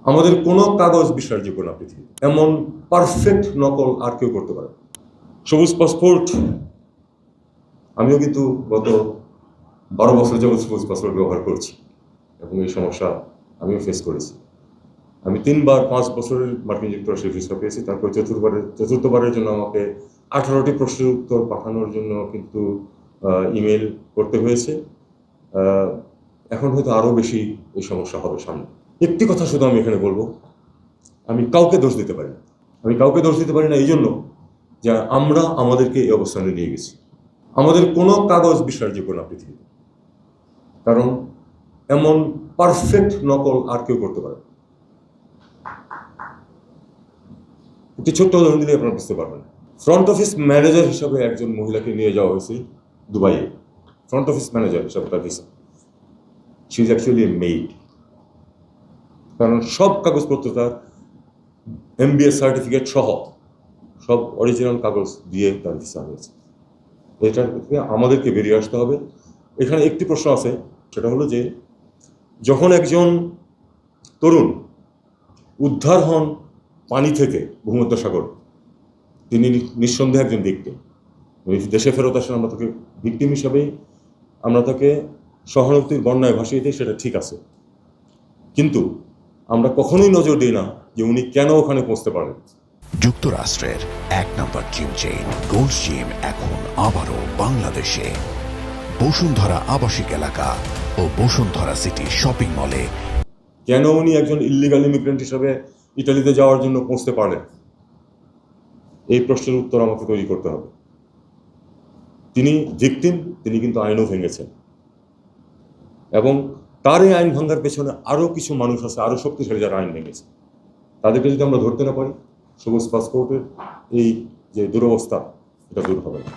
আমাদের কোনো কাগজ বিশ্বাসযোগ্য না পৃথিবীতে, এমন পারফেক্ট নকল আর কেউ করতে পারে। সবুজ পাসপোর্ট, আমিও কিন্তু গত 12 বছর যাবৎ সবুজ পাসপোর্ট ব্যবহার করছি এবং এই সমস্যা আমিও ফেস করেছি। আমি 5 বছরের মার্কিন যুক্তরাষ্ট্রের ভিসা পেয়েছি। তারপর চতুর্থবারের জন্য আমাকে 18টি প্রশ্নের উত্তর পাঠানোর জন্য কিন্তু ইমেল করতে হয়েছে। এখন হয়তো আরও বেশি এই সমস্যা হবে সামনে। একটি কথা শুধু আমি এখানে বলবো, আমি কাউকে দোষ দিতে পারি না। আমি কাউকে দোষ দিতে পারি না এই জন্য যে আমরা আমাদেরকে এই অবস্থানে নিয়ে গেছি। আমাদের কোনো কাগজ বিশ্বাসযোগ্য না পৃথিবীতে, কারণ এমন পারফেক্ট নকল আর কেউ করতে পারে। একটি ছোট্ট উদাহরণ দিলে আপনারা বুঝতে পারবেন। ফ্রন্ট অফিস ম্যানেজার হিসাবে একজন মহিলাকে নিয়ে যাওয়া হয়েছে দুবাইয়ে। ফ্রন্ট অফিস ম্যানেজার হিসাবে তার ভিসা। She is actually a maid, কারণ সব কাগজপত্র তার MBA সার্টিফিকেট সহ সব অরিজিনাল কাগজ দিয়ে তার ভিসা হয়েছে। এটা থেকে আমাদেরকে বেরিয়ে আসতে হবে। এখানে একটি প্রশ্ন আছে, সেটা হলো যে যখন একজন তরুণ উদ্ধার হন পানি থেকে ভূমধ্যসাগর, তিনি নিঃসন্দেহে একজন ভিকটিম। দেশে ফেরত আসেন, আমরা তাকে ভিকটিম হিসাবেই আমরা তাকে সহানুভূতির বন্যায় ভাসিয়ে দিই, সেটা ঠিক আছে। কিন্তু আমরা কখনোই নজর দিই না যে উনি কেন ওখানে পৌঁছতে পারেন। যুক্তরাষ্ট্রের 1 নম্বর জিম চেইন গোল্ডস জিম এখন আবারও বাংলাদেশে। বসুন্ধরা আবাসিক এলাকা ও বসুন্ধরা সিটি শপিং মলে। কেন উনি একজন ইল্লিগাল ইমিগ্রেন্ট হিসাবে ইটালিতে যাওয়ার জন্য পৌঁছতে পারেন, এই প্রশ্নের উত্তর আমাকে তৈরি করতে হবে। তিনি ভিকটিম, তিনি কিন্তু আইনও ভেঙেছেন এবং তার এই আইন ভাঙার পেছনে আরও কিছু মানুষ আছে, আরও শক্তিশালী যারা আইন ভেঙেছে। তাদেরকে যদি আমরা ধরতে না পারি, সবুজ পাসপোর্টের এই যে দুরবস্থা, এটা দূর হবে না।